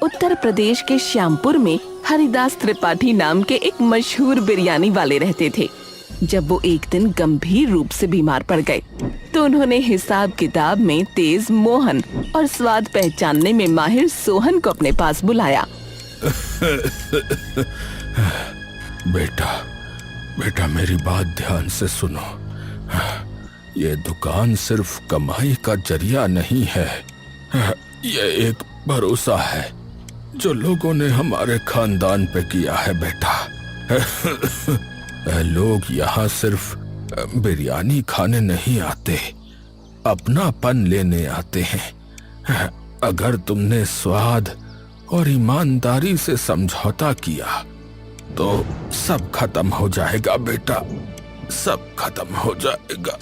उत्तर प्रदेश के श्यामपुर में हरिदास त्रिपाठी नाम के एक मशहूर बिरयानी वाले रहते थे। जब वो एक दिन गंभीर रूप से बीमार पड़ गए तो उन्होंने हिसाब किताब में तेज मोहन और स्वाद पहचानने में माहिर सोहन को अपने पास बुलाया। बेटा मेरी बात ध्यान से सुनो। ये दुकान सिर्फ कमाई का जरिया नहीं है, ये एक भरोसा है जो लोगों ने हमारे खानदान पे किया है बेटा। लोग यहाँ सिर्फ बिरयानी खाने नहीं आते, अपनापन लेने आते हैं। अगर तुमने स्वाद और ईमानदारी से समझौता किया तो सब खत्म हो जाएगा बेटा, सब खत्म हो जाएगा।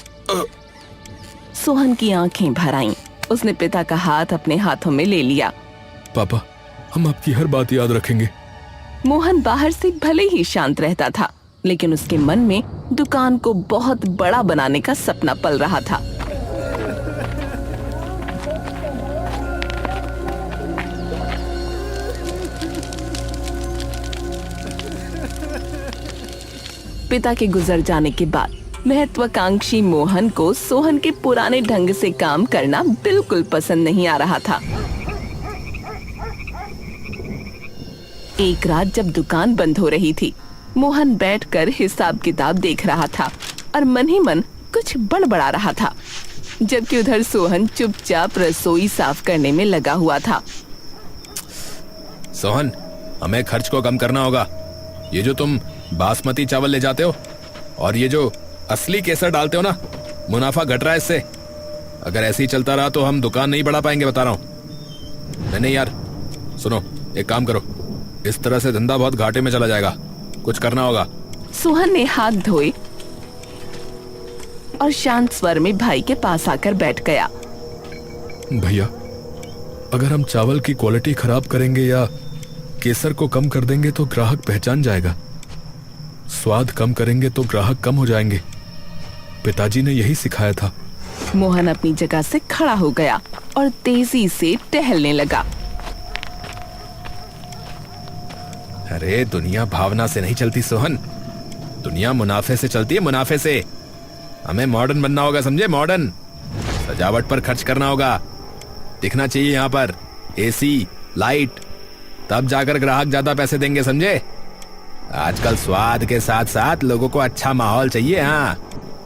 सोहन की आंखें भर आईं। उसने पिता का हाथ अपने हाथों में ले लिया। पापा, हम आपकी हर बात याद रखेंगे। मोहन बाहर से भले ही शांत रहता था, लेकिन उसके मन में दुकान को बहुत बड़ा बनाने का सपना पल रहा था। पिता के गुजर जाने के बाद महत्वाकांक्षी मोहन को सोहन के पुराने ढंग से काम करना बिल्कुल पसंद नहीं आ रहा था। एक रात जब दुकान बंद हो रही थी, मोहन बैठकर हिसाब किताब देख रहा था और मन ही मन कुछ बड़बड़ा रहा था, जबकि उधर सोहन चुपचाप रसोई साफ करने में लगा हुआ था। सोहन, हमें खर्च को कम करना होगा। ये जो तुम बासमती चावल ले जाते हो और ये जो असली केसर डालते हो ना, मुनाफा घट रहा है इससे। अगर ऐसे ही चलता रहा तो हम दुकान नहीं बढ़ा पाएंगे, बता रहा हूँ। नहीं यार, सुनो, एक काम करो, इस तरह से धंधा बहुत घाटे में चला जाएगा, कुछ करना होगा। सोहन ने हाथ धोए और शांत स्वर में भाई के पास आकर बैठ गया। भैया, अगर हम चावल की क्वालिटी खराब करेंगे या केसर को कम कर देंगे तो ग्राहक पहचान जाएगा। स्वाद कम करेंगे तो ग्राहक कम हो जाएंगे। पिताजी ने यही सिखाया था। मोहन अपनी जगह से खड़ा हो गया और तेजी से टहलने लगा। अरे दुनिया भावना से नहीं चलती सोहन, दुनिया मुनाफे से चलती है, मुनाफे से। हमें मॉडर्न बनना होगा, समझे? मॉडर्न। सजावट पर खर्च करना होगा, दिखना चाहिए यहाँ पर एसी, लाइट, तब जाकर ग्राहक ज्यादा पैसे देंगे, समझे? आजकल स्वाद के साथ साथ लोगों को अच्छा माहौल चाहिए। हाँ,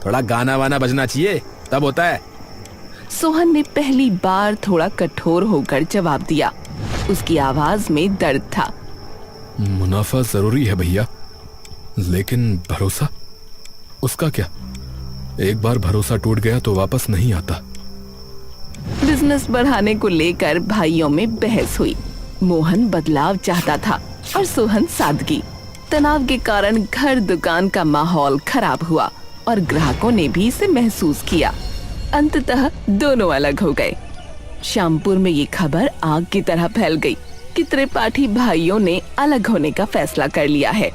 थोड़ा गाना वाना बजना चाहिए, तब होता है। सोहन ने पहली बार थोड़ा कठोर होकर जवाब दिया। उसकी आवाज में दर्द था। मुनाफा जरूरी है भैया, लेकिन भरोसा, उसका क्या? एक बार भरोसा टूट गया तो वापस नहीं आता। बिजनेस बढ़ाने को लेकर भाइयों में बहस हुई। मोहन बदलाव चाहता था और सोहन सादगी। तनाव के कारण घर दुकान का माहौल खराब हुआ और ग्राहकों ने भी इसे महसूस किया। अंततः दोनों अलग हो गए। श्यामपुर में ये खबर आग की तरह फैल गई कि त्रिपाठी भाइयों ने अलग होने का फैसला कर लिया है।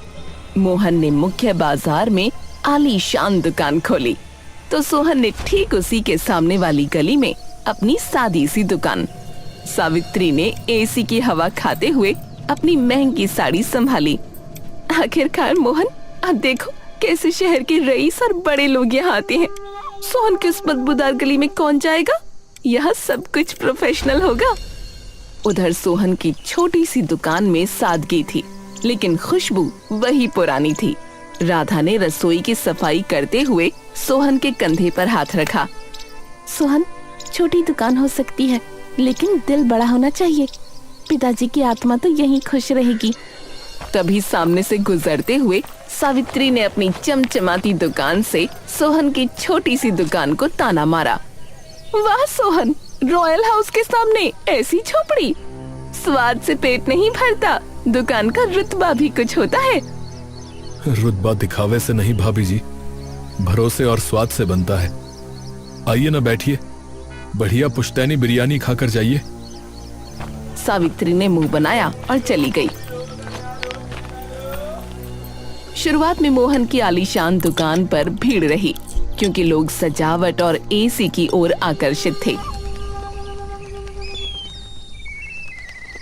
मोहन ने मुख्य बाजार में आलीशान दुकान खोली, तो सोहन ने ठीक उसी के सामने वाली गली में अपनी सादी सी दुकान। सावित्री ने एसी की हवा खाते हुए अपनी महंगी साड़ी संभाली। आखिरकार मोहन, अब देखो कैसे शहर के रईस और बड़े लोग यहाँ आते हैं। सोहन के उस बदबूदार गली में कौन जाएगा? यहाँ सब कुछ प्रोफेशनल होगा। उधर सोहन की छोटी सी दुकान में सादगी थी, लेकिन खुशबू वही पुरानी थी। राधा ने रसोई की सफाई करते हुए सोहन के कंधे पर हाथ रखा। सोहन, छोटी दुकान हो सकती है, लेकिन दिल बड़ा होना चाहिए। पिताजी की आत्मा तो यहीं खुश रहेगी। तभी सामने से गुजरते हुए सावित्री ने अपनी चमचमाती दुकान से सोहन की छोटी सी दुकान को ताना मारा। वाह सोहन, रॉयल हाउस के सामने ऐसी झोपड़ी। स्वाद से पेट नहीं भरता, दुकान का रुतबा भी कुछ होता है। रुतबा दिखावे से नहीं भाभी जी, भरोसे और स्वाद से बनता है। आइए ना, बैठिए, बढ़िया पुश्तैनी बिरयानी खाकर जाइए। सावित्री ने मुंह बनाया और चली गई। शुरुआत में मोहन की आलीशान दुकान पर भीड़ रही, क्योंकि लोग सजावट और एसी की ओर आकर्षित थे।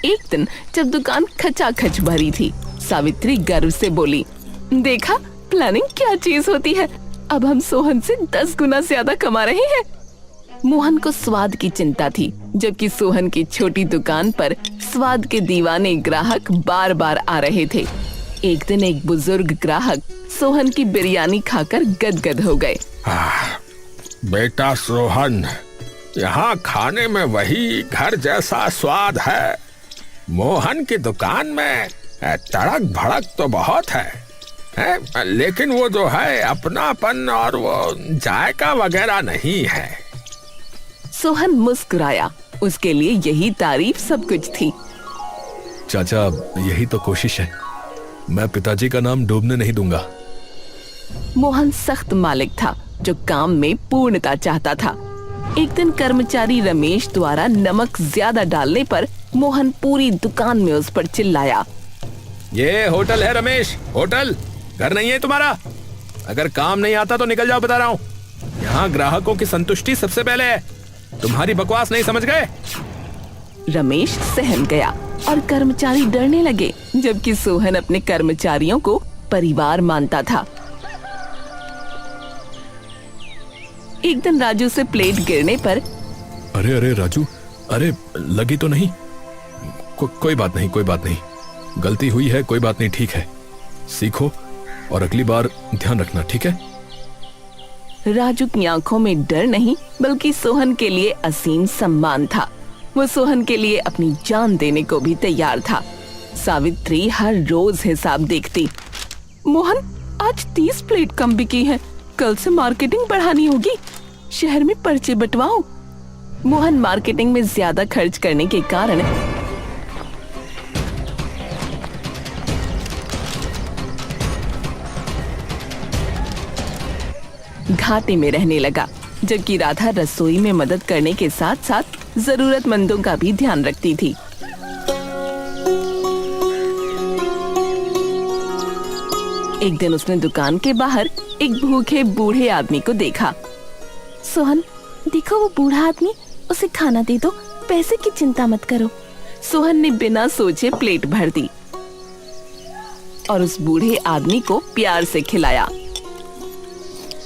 एक दिन जब दुकान खचाखच भरी थी, सावित्री गर्व से बोली, देखा प्लानिंग क्या चीज होती है, अब हम सोहन से 10 गुना ज्यादा कमा रहे हैं। मोहन को स्वाद की चिंता थी, जबकि सोहन की छोटी दुकान पर स्वाद के दीवाने ग्राहक बार बार आ रहे थे। एक दिन एक बुजुर्ग ग्राहक सोहन की बिरयानी खाकर गदगद हो गए। बेटा सोहन, यहाँ खाने में वही घर जैसा स्वाद है। मोहन की दुकान में तड़क भड़क तो बहुत है, लेकिन वो जो है अपनापन और वो जायका वगैरह नहीं है। सोहन मुस्कुराया, उसके लिए यही तारीफ सब कुछ थी। चाचा, यही तो कोशिश है। मैं पिताजी का नाम डूबने नहीं दूंगा। मोहन सख्त मालिक था जो काम में पूर्णता चाहता था। एक दिन कर्मचारी रमेश द्वारा नमक ज्यादा डालने पर मोहन पूरी दुकान में उस पर चिल्लाया, ये होटल है रमेश, होटल, घर नहीं है तुम्हारा। अगर काम नहीं आता तो निकल जाओ, बता रहा हूँ। यहाँ ग्राहकों की संतुष्टि सबसे पहले है, तुम्हारी बकवास नहीं समझ गए। रमेश सहम गया और कर्मचारी डरने लगे, जबकि सोहन अपने कर्मचारियों को परिवार मानता था। एक दिन राजू से प्लेट गिरने पर, अरे अरे राजू, अरे लगी तो नहीं? कोई बात नहीं, कोई बात नहीं, गलती हुई है, कोई बात नहीं, ठीक है। सीखो और अगली बार ध्यान रखना, ठीक है? राजू की आंखों में डर नहीं बल्कि सोहन के लिए असीम सम्मान था। वो सोहन के लिए अपनी जान देने को भी तैयार था। सावित्री हर रोज हिसाब देखती। मोहन, आज 30 प्लेट कम बिकी है, कल से मार्केटिंग बढ़ानी होगी, शहर में पर्चे बंटवाओ। मोहन मार्केटिंग में ज्यादा खर्च करने के कारण घाटे में रहने लगा, जबकि राधा रसोई में मदद करने के साथ साथ जरूरतमंदों का भी ध्यान रखती थी। एक दिन उसने दुकान के बाहर एक भूखे बूढ़े आदमी को देखा। सोहन, देखो वो बूढ़ा आदमी, उसे खाना दे दो, पैसे की चिंता मत करो। सोहन ने बिना सोचे प्लेट भर दी और उस बूढ़े आदमी को प्यार से खिलाया।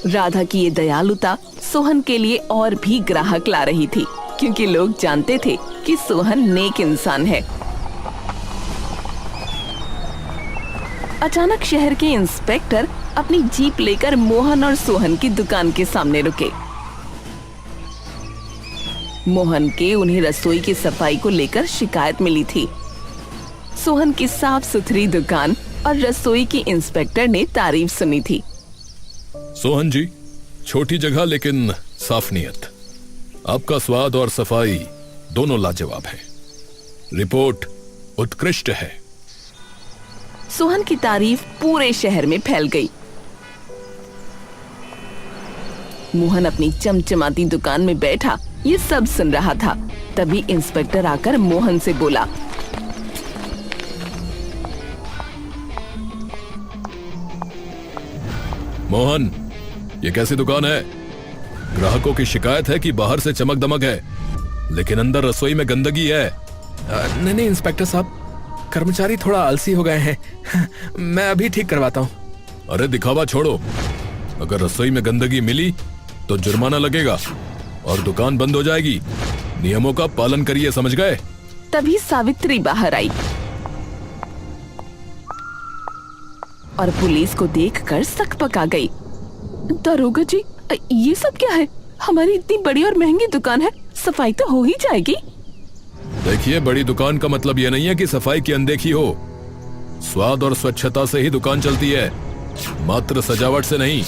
राधा की ये दयालुता सोहन के लिए और भी ग्राहक ला रही थी, क्योंकि लोग जानते थे कि सोहन नेक इंसान है। अचानक शहर के इंस्पेक्टर अपनी जीप लेकर मोहन और सोहन की दुकान के सामने रुके। मोहन के उन्हें रसोई की सफाई को लेकर शिकायत मिली थी। सोहन की साफ सुथरी दुकान और रसोई की इंस्पेक्टर ने तारीफ सुनी थी। सोहन जी, छोटी जगह लेकिन साफ नीयत। आपका स्वाद और सफाई दोनों लाजवाब है। रिपोर्ट उत्कृष्ट है। सोहन की तारीफ पूरे शहर में फैल गई। मोहन अपनी चमचमाती दुकान में बैठा ये सब सुन रहा था। तभी इंस्पेक्टर आकर मोहन से बोला, मोहन, ये कैसी दुकान है? ग्राहकों की शिकायत है कि बाहर से चमक दमक है, लेकिन अंदर रसोई में गंदगी है। नहीं इंस्पेक्टर साहब, कर्मचारी थोड़ा आलसी हो गए हैं। मैं अभी ठीक करवाता हूँ। अरे दिखावा छोड़ो, अगर रसोई में गंदगी मिली तो जुर्माना लगेगा और दुकान बंद हो जाएगी। नियमों का पालन करिए, समझ गए? तभी सावित्री बाहर आई और पुलिस को देखकर सकपका गई। दरोगा जी, ये सब क्या है? हमारी इतनी बड़ी और महंगी दुकान है, सफाई तो हो ही जाएगी। देखिए, बड़ी दुकान का मतलब ये नहीं है कि सफाई की अनदेखी हो। स्वाद और स्वच्छता से ही दुकान चलती है, मात्र सजावट से नहीं।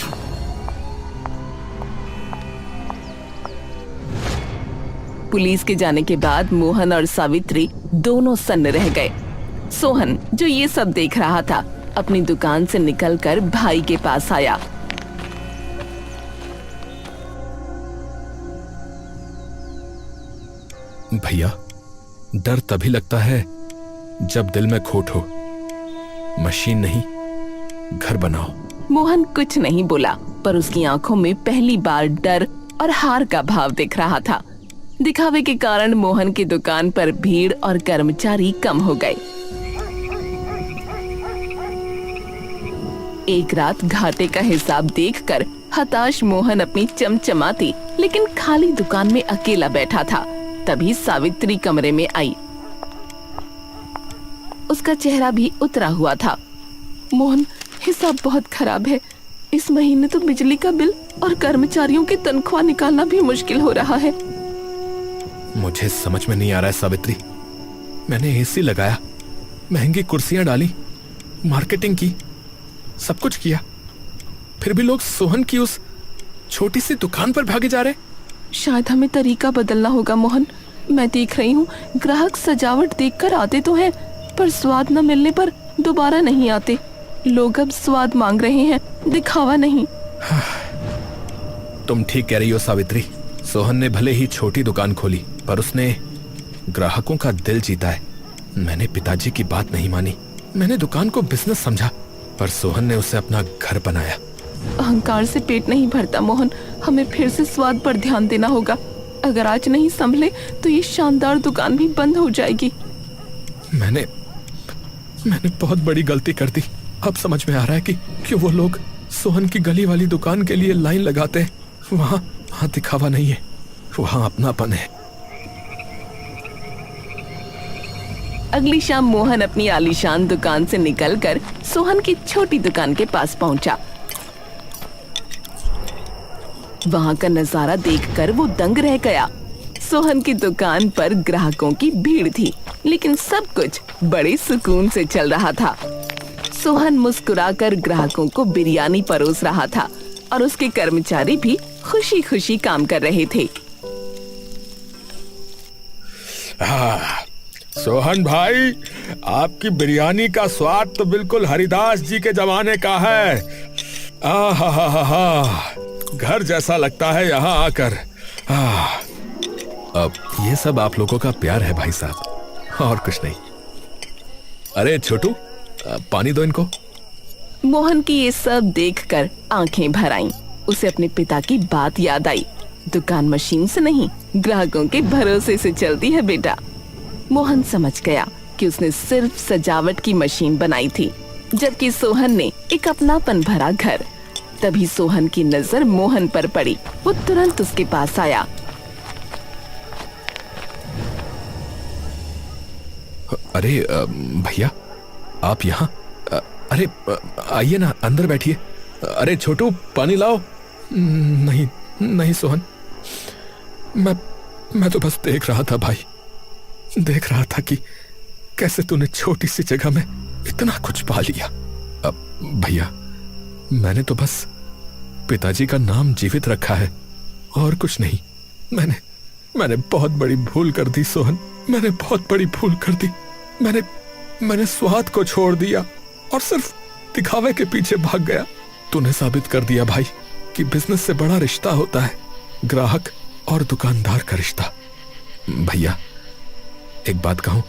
पुलिस के जाने के बाद मोहन और सावित्री दोनों सन्न रह गए। सोहन, जो ये सब देख रहा था, अपनी दुकान से निकलकर भाई के पास आया। भैया, डर तभी लगता है जब दिल में खोट हो। मशीन नहीं, घर बनाओ। मोहन कुछ नहीं बोला, पर उसकी आंखों में पहली बार डर और हार का भाव दिख रहा था। दिखावे के कारण मोहन की दुकान पर भीड़ और कर्मचारी कम हो गए। एक रात घाटे का हिसाब देखकर हताश मोहन अपनी चमचमाती लेकिन खाली दुकान में अकेला बैठा था। तभी सावित्री कमरे में आई। उसका चेहरा भी उतरा हुआ था। मोहन, हिसाब बहुत खराब है। इस महीने तो बिजली का बिल और कर्मचारियों की तनख्वाह निकालना भी मुश्किल हो रहा है। मुझे समझ में नहीं आ रहा है सावित्री। मैंने एसी लगाया, महंगी कुर्सियां डाली, मार्केटिंग की, सब कुछ किया, फिर भी लोग सोहन की उस छोटी सी दुकान पर भागे जा रहे। शायद हमें तरीका बदलना होगा मोहन। मैं देख रही हूँ ग्राहक सजावट देखकर आते तो हैं, पर स्वाद न मिलने पर दोबारा नहीं आते। लोग अब स्वाद मांग रहे हैं, दिखावा नहीं। तुम ठीक कह रही हो सावित्री। सोहन ने भले ही छोटी दुकान खोली, पर उसने ग्राहकों का दिल जीता है। मैंने पिताजी की बात नहीं मानी। मैंने दुकान को बिजनेस समझा, पर सोहन ने उसे अपना घर बनाया। अहंकार से पेट नहीं भरता मोहन। हमें फिर से स्वाद पर ध्यान देना होगा। अगर आज नहीं संभले तो ये शानदार दुकान भी बंद हो जाएगी। मैंने बहुत बड़ी गलती कर दी। अब समझ में आ रहा है कि क्यों वो लोग सोहन की गली वाली दुकान के लिए लाइन लगाते हैं। वहाँ दिखावा नहीं है, वहाँ अपनापन है। अगली शाम मोहन अपनी आलीशान दुकान से निकलकर सोहन की छोटी दुकान के पास पहुंचा। वहां का नजारा देखकर वो दंग रह गया। सोहन की दुकान पर ग्राहकों की भीड़ थी, लेकिन सब कुछ बड़े सुकून से चल रहा था। सोहन मुस्कुराकर ग्राहकों को बिरयानी परोस रहा था और उसके कर्मचारी भी खुशी खुशी काम कर रहे थे। सोहन भाई, आपकी बिरयानी का स्वाद तो बिल्कुल हरिदास जी के जमाने का है। घर जैसा लगता है यहाँ आकर। अब ये सब आप लोगों का प्यार है भाई साहब, और कुछ नहीं। अरे छोटू, पानी दो इनको। मोहन की ये सब देखकर आंखें भर आईं। उसे अपने पिता की बात याद आई। दुकान मशीन से नहीं, ग्राहकों के भरोसे से चलती है बेटा। मोहन समझ गया कि उसने सिर्फ सजावट की मशीन बनाई थी, जबकि सोहन ने एक अपनापन भरा घर। तभी सोहन की नजर मोहन पर पड़ी। वो तुरंत उसके पास आया। अरे भैया, आप यहाँ? अरे आइए ना, अंदर बैठिए। अरे छोटू, पानी लाओ। नहीं नहीं सोहन, मैं तो बस देख रहा था भाई। देख रहा था कि कैसे तूने छोटी सी जगह में इतना कुछ पा लिया। भैया, मैंने तो बस पिताजी का नाम जीवित रखा है, और कुछ नहीं। मैंने बहुत बड़ी भूल कर दी सोहन। मैंने बहुत बड़ी भूल कर दी। मैंने स्वाद को छोड़ दिया और सिर्फ दिखावे के पीछे भाग गया। तूने साबित कर दिया भाई कि बिजनेस से बड़ा रिश्ता होता है ग्राहक और दुकानदार का रिश्ता। भैया, एक बात कहूं,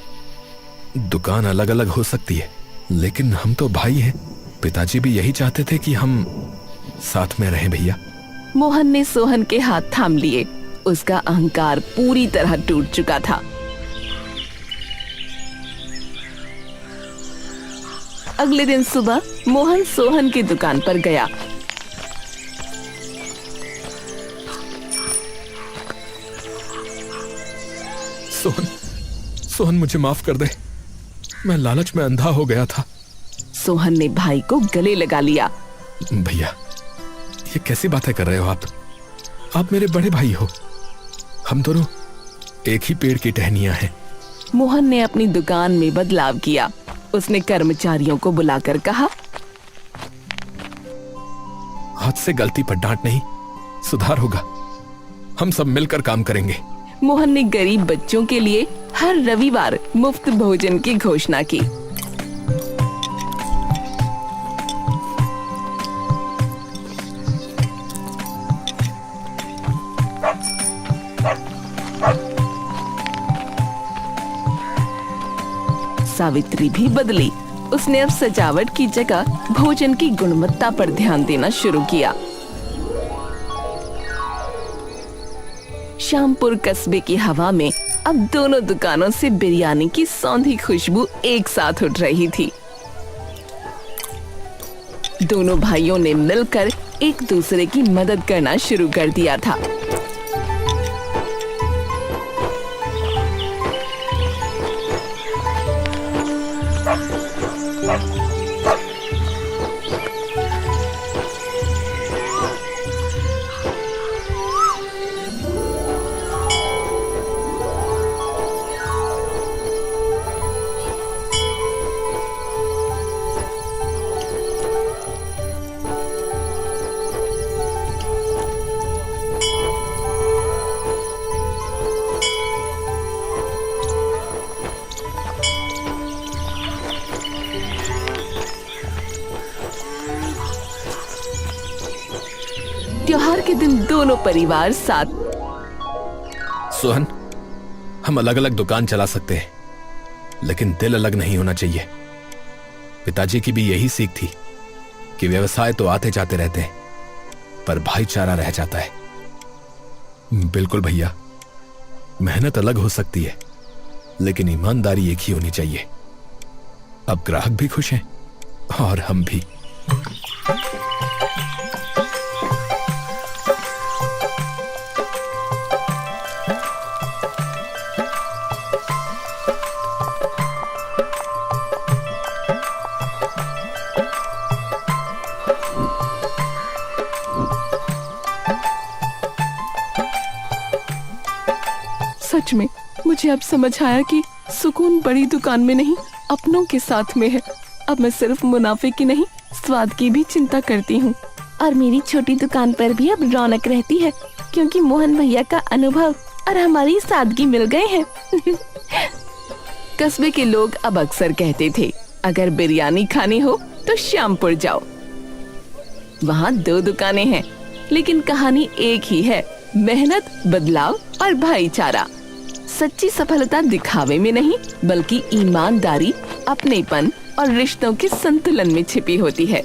दुकान अलग अलग हो सकती है, लेकिन हम तो भाई हैं। पिताजी भी यही चाहते थे कि हम साथ में रहें भैया। मोहन ने सोहन के हाथ थाम लिए। उसका अहंकार पूरी तरह टूट चुका था। अगले दिन सुबह मोहन सोहन की दुकान पर गया। सोहन, मुझे माफ कर दे। मैं लालच में अंधा हो गया था। सोहन ने भाई को गले लगा लिया। भैया, ये कैसी बातें कर रहे हो आप? आप मेरे बड़े भाई हो। हम दोनों एक ही पेड़ की टहनियां हैं। मोहन ने अपनी दुकान में बदलाव किया। उसने कर्मचारियों को बुलाकर कहा, हाथ से गलती पर डांट नहीं, सुधार होगा। हम सब मिलकर काम करेंगे। मोहन ने गरीब बच्चों के लिए हर रविवार मुफ्त भोजन की घोषणा की। सावित्री भी बदली। उसने अब सजावट की जगह भोजन की गुणवत्ता पर ध्यान देना शुरू किया। श्यामपुर कस्बे की हवा में अब दोनों दुकानों से बिरयानी की सौंधी खुशबू एक साथ उठ रही थी। दोनों भाइयों ने मिलकर एक दूसरे की मदद करना शुरू कर दिया था। त्योहार के दिन दोनों परिवार साथ। सोहन, हम अलग अलग दुकान चला सकते हैं, लेकिन दिल अलग नहीं होना चाहिए। पिताजी की भी यही सीख थी कि व्यवसाय तो आते जाते रहते हैं, पर भाईचारा रह जाता है। बिल्कुल भैया, मेहनत अलग हो सकती है, लेकिन ईमानदारी एक ही होनी चाहिए। अब ग्राहक भी खुश हैं और हम भी। सच में मुझे अब समझ आया कि सुकून बड़ी दुकान में नहीं, अपनों के साथ में है। अब मैं सिर्फ मुनाफे की नहीं, स्वाद की भी चिंता करती हूँ। और मेरी छोटी दुकान पर भी अब रौनक रहती है, क्योंकि मोहन भैया का अनुभव और हमारी सादगी मिल गए हैं। कस्बे के लोग अब अक्सर कहते थे, अगर बिरयानी खानी हो तो श्यामपुर जाओ। वहाँ 2 दुकानें हैं, लेकिन कहानी एक ही है, मेहनत, बदलाव और भाईचारा। सच्ची सफलता दिखावे में नहीं, बल्कि ईमानदारी, अपनेपन और रिश्तों के संतुलन में छिपी होती है।